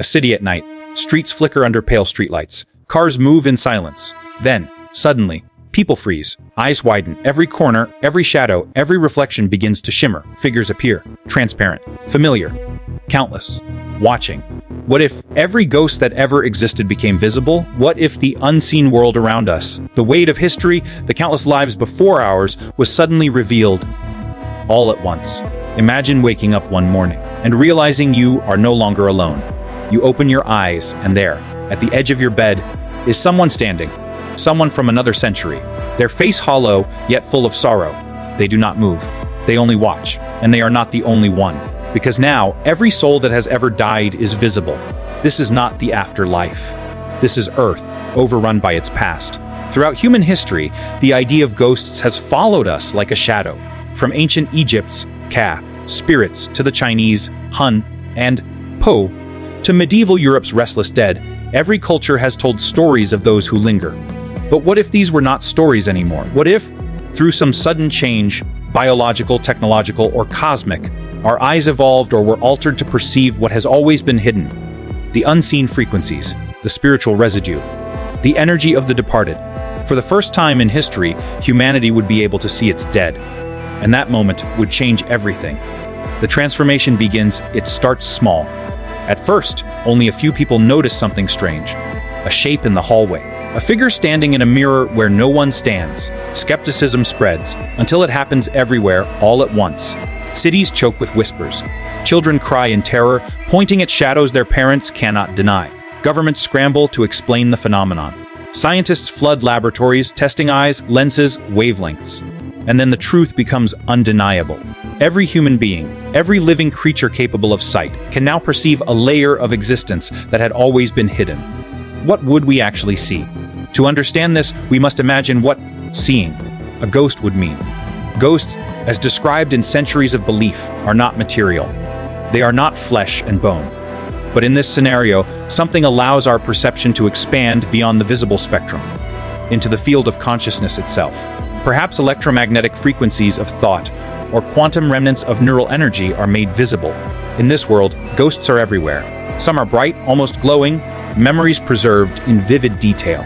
A city at night. Streets flicker under pale streetlights. Cars move in silence. Then, suddenly, people freeze. Eyes widen. Every corner, every shadow, every reflection begins to shimmer. Figures appear. Transparent. Familiar. Countless. Watching. What if every ghost that ever existed became visible? What if the unseen world around us, the weight of history, the countless lives before ours, was suddenly revealed all at once? Imagine waking up one morning and realizing you are no longer alone. You open your eyes, and there, at the edge of your bed, is someone standing. Someone from another century. Their face hollow, yet full of sorrow. They do not move. They only watch. And they are not the only one. Because now, every soul that has ever died is visible. This is not the afterlife. This is Earth, overrun by its past. Throughout human history, the idea of ghosts has followed us like a shadow. From ancient Egypt's Ka, spirits, to the Chinese, Hun, and Po, to medieval Europe's restless dead, every culture has told stories of those who linger. But what if these were not stories anymore? What if, through some sudden change, biological, technological, or cosmic, our eyes evolved or were altered to perceive what has always been hidden? The unseen frequencies, the spiritual residue, the energy of the departed. For the first time in history, humanity would be able to see its dead. And that moment would change everything. The transformation begins, it starts small. At first, only a few people notice something strange. A shape in the hallway. A figure standing in a mirror where no one stands. Skepticism spreads, until it happens everywhere, all at once. Cities choke with whispers. Children cry in terror, pointing at shadows their parents cannot deny. Governments scramble to explain the phenomenon. Scientists flood laboratories, testing eyes, lenses, wavelengths. And then the truth becomes undeniable. Every human being, every living creature capable of sight, can now perceive a layer of existence that had always been hidden. What would we actually see? To understand this, we must imagine what seeing a ghost would mean. Ghosts, as described in centuries of belief, are not material. They are not flesh and bone. But in this scenario, something allows our perception to expand beyond the visible spectrum, into the field of consciousness itself. Perhaps electromagnetic frequencies of thought or quantum remnants of neural energy are made visible. In this world, ghosts are everywhere. Some are bright, almost glowing, memories preserved in vivid detail.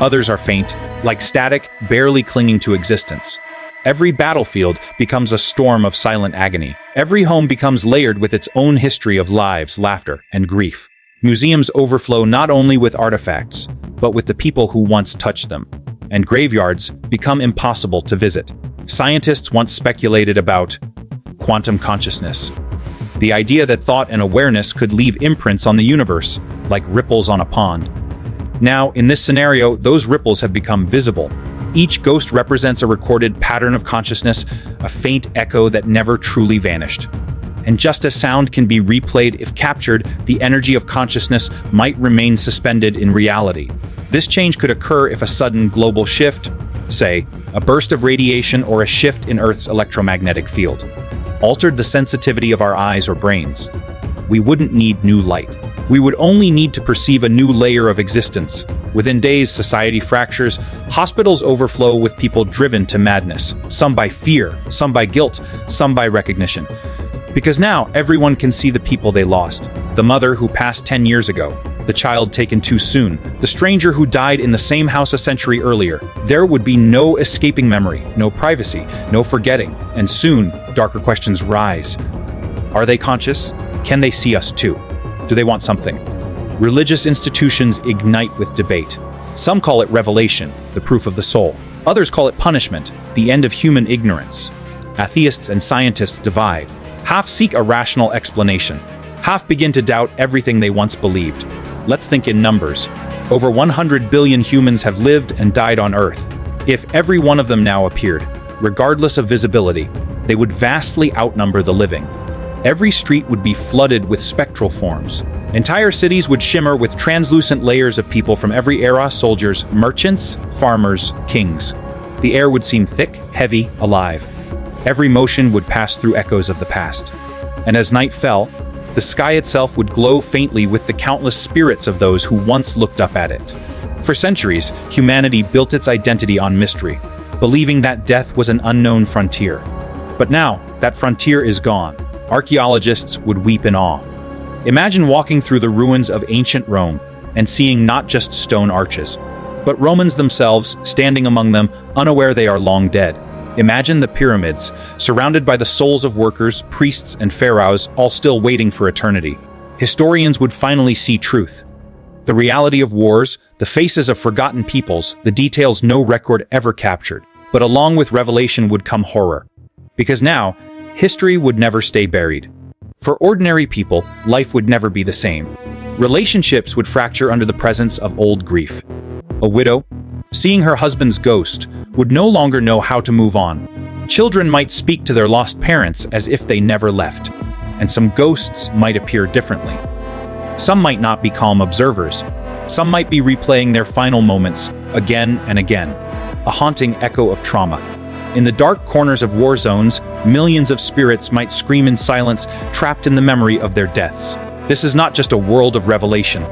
Others are faint, like static, barely clinging to existence. Every battlefield becomes a storm of silent agony. Every home becomes layered with its own history of lives, laughter, and grief. Museums overflow not only with artifacts, but with the people who once touched them. And graveyards become impossible to visit. Scientists once speculated about quantum consciousness. The idea that thought and awareness could leave imprints on the universe, like ripples on a pond. Now, in this scenario, those ripples have become visible. Each ghost represents a recorded pattern of consciousness, a faint echo that never truly vanished. And just as sound can be replayed if captured, the energy of consciousness might remain suspended in reality. This change could occur if a sudden global shift, say, a burst of radiation or a shift in Earth's electromagnetic field, altered the sensitivity of our eyes or brains. We wouldn't need new light. We would only need to perceive a new layer of existence. Within days, society fractures, hospitals overflow with people driven to madness, some by fear, some by guilt, some by recognition. Because now, everyone can see the people they lost. The mother who passed 10 years ago, the child taken too soon, the stranger who died in the same house a century earlier. There would be no escaping memory, no privacy, no forgetting. And soon, darker questions rise. Are they conscious? Can they see us too? Do they want something? Religious institutions ignite with debate. Some call it revelation, the proof of the soul. Others call it punishment, the end of human ignorance. Atheists and scientists divide. Half seek a rational explanation. Half begin to doubt everything they once believed. Let's think in numbers. Over 100 billion humans have lived and died on Earth. If every one of them now appeared, regardless of visibility, they would vastly outnumber the living. Every street would be flooded with spectral forms. Entire cities would shimmer with translucent layers of people from every era: soldiers, merchants, farmers, kings. The air would seem thick, heavy, alive. Every motion would pass through echoes of the past. And as night fell, the sky itself would glow faintly with the countless spirits of those who once looked up at it. For centuries, humanity built its identity on mystery, believing that death was an unknown frontier. But now, that frontier is gone. Archaeologists would weep in awe. Imagine walking through the ruins of ancient Rome and seeing not just stone arches, but Romans themselves standing among them, unaware they are long dead. Imagine the pyramids, surrounded by the souls of workers, priests, and pharaohs, all still waiting for eternity. Historians would finally see truth. The reality of wars, the faces of forgotten peoples, the details no record ever captured. But along with revelation would come horror. Because now, history would never stay buried. For ordinary people, life would never be the same. Relationships would fracture under the presence of old grief. A widow, seeing her husband's ghost, would no longer know how to move on. Children might speak to their lost parents as if they never left. And some ghosts might appear differently. Some might not be calm observers. Some might be replaying their final moments again and again. A haunting echo of trauma. In the dark corners of war zones, millions of spirits might scream in silence, trapped in the memory of their deaths. This is not just a world of revelation.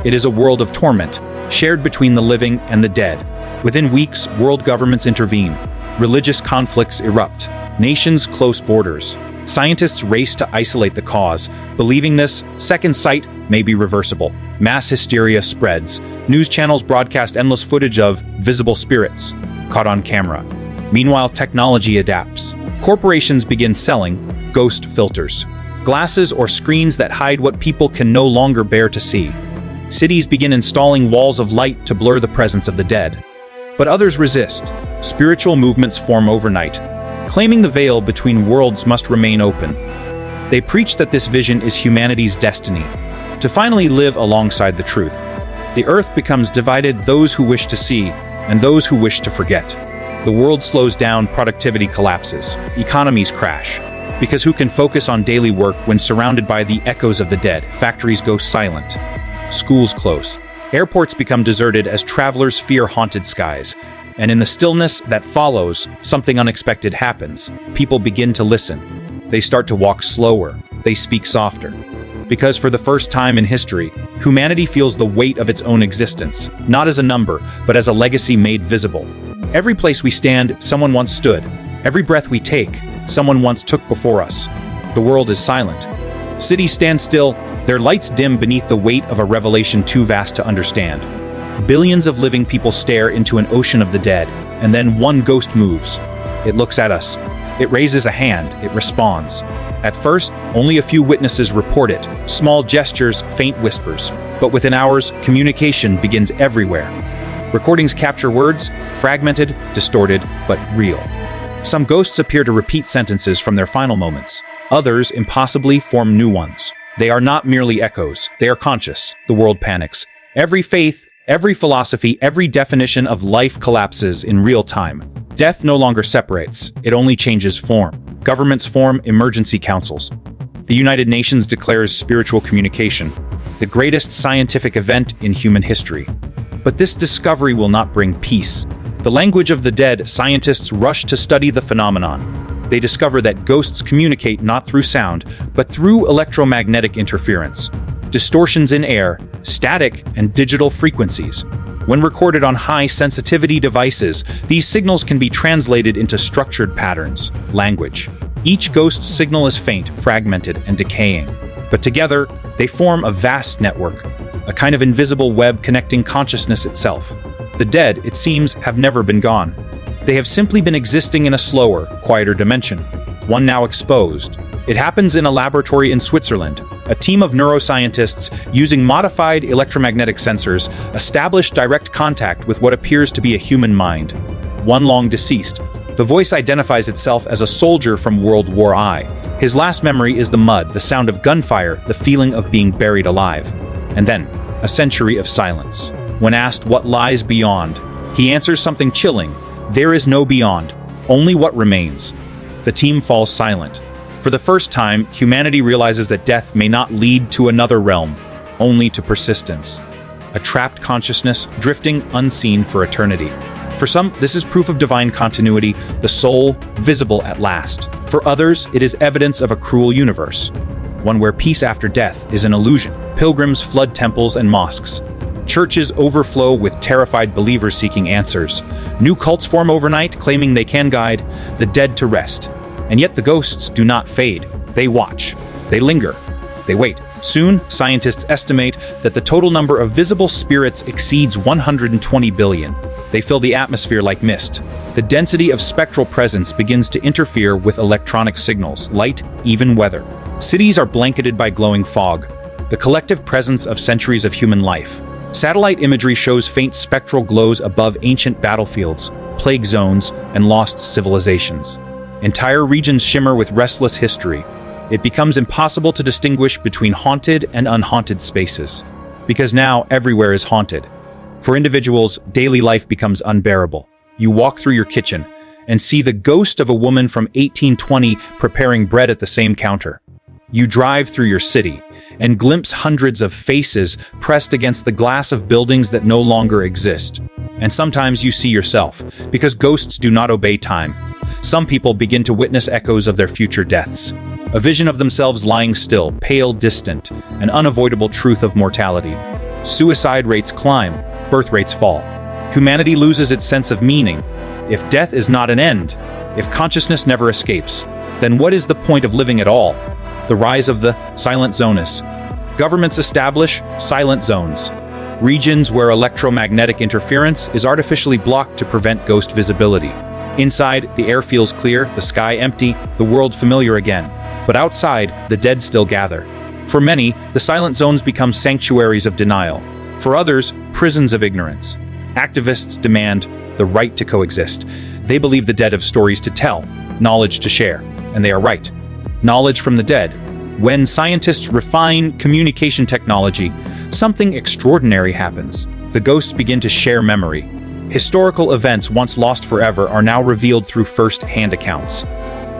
It is a world of torment, shared between the living and the dead. Within weeks, world governments intervene. Religious conflicts erupt. Nations close borders. Scientists race to isolate the cause. Believing this, second sight may be reversible. Mass hysteria spreads. News channels broadcast endless footage of visible spirits caught on camera. Meanwhile, technology adapts. Corporations begin selling ghost filters, glasses or screens that hide what people can no longer bear to see. Cities begin installing walls of light to blur the presence of the dead. But others resist. Spiritual movements form overnight, claiming the veil between worlds must remain open. They preach that this vision is humanity's destiny, to finally live alongside the truth. The earth becomes divided, those who wish to see and those who wish to forget. The world slows down, productivity collapses, economies crash. Because who can focus on daily work when surrounded by the echoes of the dead? Factories go silent. Schools close. Airports become deserted as travelers fear haunted skies. And in the stillness that follows, something unexpected happens. People begin to listen. They start to walk slower. They speak softer. Because for the first time in history, humanity feels the weight of its own existence, not as a number, but as a legacy made visible. Every place we stand, someone once stood. Every breath we take, someone once took before us. The world is silent. Cities stand still, their lights dim beneath the weight of a revelation too vast to understand. Billions of living people stare into an ocean of the dead, and then one ghost moves. It looks at us. It raises a hand. It responds. At first, only a few witnesses report it, small gestures, faint whispers. But within hours, communication begins everywhere. Recordings capture words, fragmented, distorted, but real. Some ghosts appear to repeat sentences from their final moments. Others, impossibly, form new ones. They are not merely echoes. They are conscious. The world panics. Every faith, every philosophy, every definition of life collapses in real time. Death no longer separates. It only changes form. Governments form emergency councils. The United Nations declares spiritual communication, the greatest scientific event in human history. But this discovery will not bring peace. The language of the dead, scientists rush to study the phenomenon. They discover that ghosts communicate not through sound, but through electromagnetic interference. Distortions in air, static, and digital frequencies. When recorded on high-sensitivity devices, these signals can be translated into structured patterns, language. Each ghost signal is faint, fragmented, and decaying. But together, they form a vast network, a kind of invisible web connecting consciousness itself. The dead, it seems, have never been gone. They have simply been existing in a slower, quieter dimension, one now exposed. It happens in a laboratory in Switzerland. A team of neuroscientists, using modified electromagnetic sensors, established direct contact with what appears to be a human mind. One long deceased. The voice identifies itself as a soldier from World War I. His last memory is the mud, the sound of gunfire, the feeling of being buried alive. And then, a century of silence. When asked what lies beyond, he answers something chilling. There is no beyond, only what remains. The team falls silent. For the first time, humanity realizes that death may not lead to another realm, only to persistence. A trapped consciousness, drifting unseen for eternity. For some, this is proof of divine continuity, the soul visible at last. For others, it is evidence of a cruel universe, one where peace after death is an illusion. Pilgrims flood temples and mosques. Churches overflow with terrified believers seeking answers. New cults form overnight, claiming they can guide the dead to rest. And yet the ghosts do not fade. They watch. They linger. They wait. Soon, scientists estimate that the total number of visible spirits exceeds 120 billion. They fill the atmosphere like mist. The density of spectral presence begins to interfere with electronic signals, light, even weather. Cities are blanketed by glowing fog, the collective presence of centuries of human life. Satellite imagery shows faint spectral glows above ancient battlefields, plague zones, and lost civilizations. Entire regions shimmer with restless history. It becomes impossible to distinguish between haunted and unhaunted spaces, because now everywhere is haunted. For individuals, daily life becomes unbearable. You walk through your kitchen and see the ghost of a woman from 1820 preparing bread at the same counter. You drive through your city and glimpse hundreds of faces pressed against the glass of buildings that no longer exist. And sometimes you see yourself, because ghosts do not obey time. Some people begin to witness echoes of their future deaths. A vision of themselves lying still, pale, distant, an unavoidable truth of mortality. Suicide rates climb, birth rates fall. Humanity loses its sense of meaning. If death is not an end, if consciousness never escapes, then what is the point of living at all? The rise of the silent zones. Governments establish silent zones, regions where electromagnetic interference is artificially blocked to prevent ghost visibility. Inside, the air feels clear, the sky empty, the world familiar again. But outside, the dead still gather. For many, the silent zones become sanctuaries of denial. For others, prisons of ignorance. Activists demand the right to coexist. They believe the dead have stories to tell, knowledge to share, and they are right. Knowledge from the dead. When scientists refine communication technology, something extraordinary happens. The ghosts begin to share memory. Historical events once lost forever are now revealed through first-hand accounts.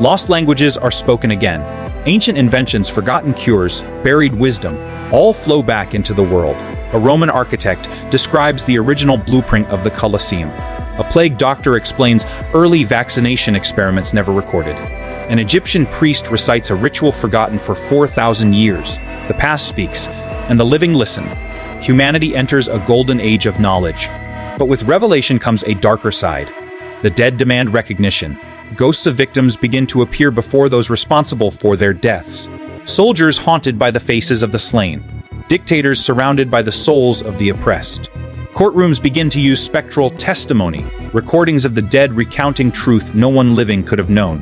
Lost languages are spoken again. Ancient inventions, forgotten cures, buried wisdom, all flow back into the world. A Roman architect describes the original blueprint of the Colosseum. A plague doctor explains early vaccination experiments never recorded. An Egyptian priest recites a ritual forgotten for 4,000 years. The past speaks, and the living listen. Humanity enters a golden age of knowledge. But with revelation comes a darker side. The dead demand recognition. Ghosts of victims begin to appear before those responsible for their deaths. Soldiers haunted by the faces of the slain. Dictators surrounded by the souls of the oppressed. Courtrooms begin to use spectral testimony, recordings of the dead recounting truth no one living could have known.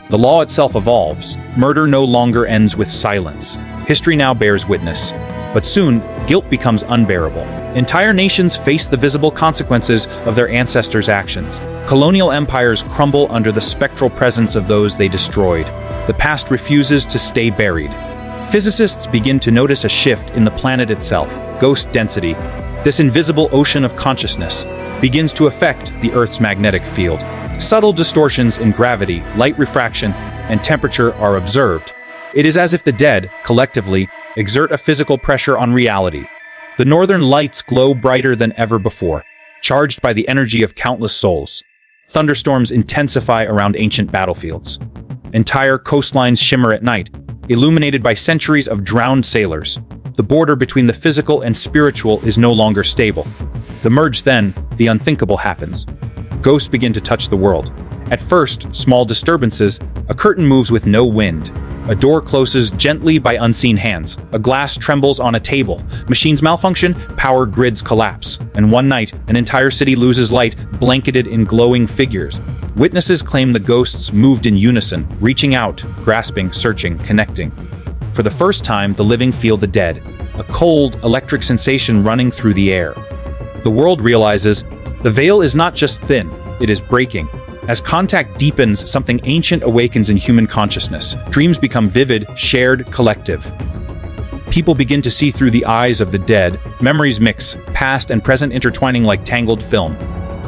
The law itself evolves. Murder no longer ends with silence. History now bears witness. But soon, guilt becomes unbearable. Entire nations face the visible consequences of their ancestors' actions. Colonial empires crumble under the spectral presence of those they destroyed. The past refuses to stay buried. Physicists begin to notice a shift in the planet itself. Ghost density, this invisible ocean of consciousness, begins to affect the Earth's magnetic field. Subtle distortions in gravity, light refraction, and temperature are observed. It is as if the dead, collectively, exert a physical pressure on reality. The northern lights glow brighter than ever before, charged by the energy of countless souls. Thunderstorms intensify around ancient battlefields. Entire coastlines shimmer at night, illuminated by centuries of drowned sailors. The border between the physical and spiritual is no longer stable. The merge then, the unthinkable happens. Ghosts begin to touch the world. At first, small disturbances, a curtain moves with no wind. A door closes gently by unseen hands. A glass trembles on a table. Machines malfunction, power grids collapse. And one night, an entire city loses light, blanketed in glowing figures. Witnesses claim the ghosts moved in unison, reaching out, grasping, searching, connecting. For the first time, the living feel the dead, a cold, electric sensation running through the air. The world realizes the veil is not just thin, it is breaking. As contact deepens, something ancient awakens in human consciousness. Dreams become vivid, shared, collective. People begin to see through the eyes of the dead. Memories mix, past and present intertwining like tangled film.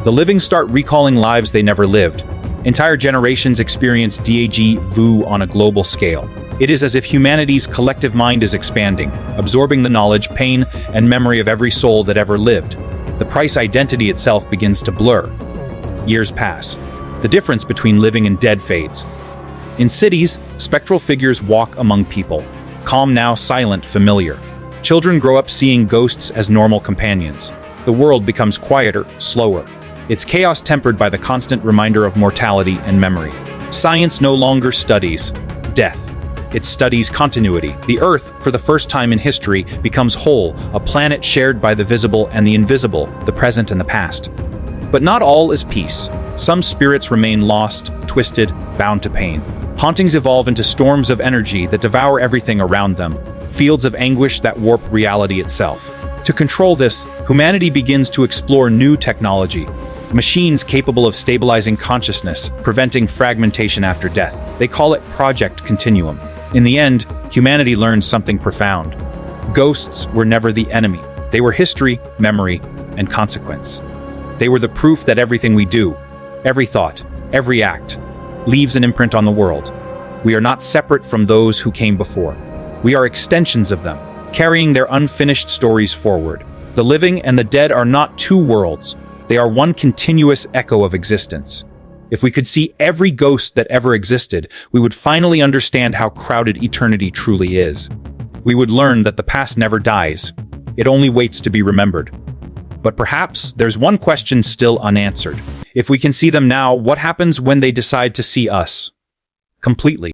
The living start recalling lives they never lived. Entire generations experience déjà vu on a global scale. It is as if humanity's collective mind is expanding, absorbing the knowledge, pain, and memory of every soul that ever lived. The price identity itself begins to blur. Years pass. The difference between living and dead fades. In cities, spectral figures walk among people. Calm now, silent, familiar. Children grow up seeing ghosts as normal companions. The world becomes quieter, slower. Its chaos tempered by the constant reminder of mortality and memory. Science no longer studies death. it studies continuity. The Earth, for the first time in history, becomes whole, a planet shared by the visible and the invisible, the present and the past. But not all is peace. Some spirits remain lost, twisted, bound to pain. Hauntings evolve into storms of energy that devour everything around them, fields of anguish that warp reality itself. To control this, humanity begins to explore new technology, machines capable of stabilizing consciousness, preventing fragmentation after death. They call it Project Continuum. In the end, humanity learns something profound. Ghosts were never the enemy. They were history, memory, and consequence. They were the proof that everything we do, every thought, every act, leaves an imprint on the world. We are not separate from those who came before. We are extensions of them, carrying their unfinished stories forward. The living and the dead are not two worlds. They are one continuous echo of existence. If we could see every ghost that ever existed, we would finally understand how crowded eternity truly is. We would learn that the past never dies. It only waits to be remembered. But perhaps there's one question still unanswered. If we can see them now, what happens when they decide to see us completely?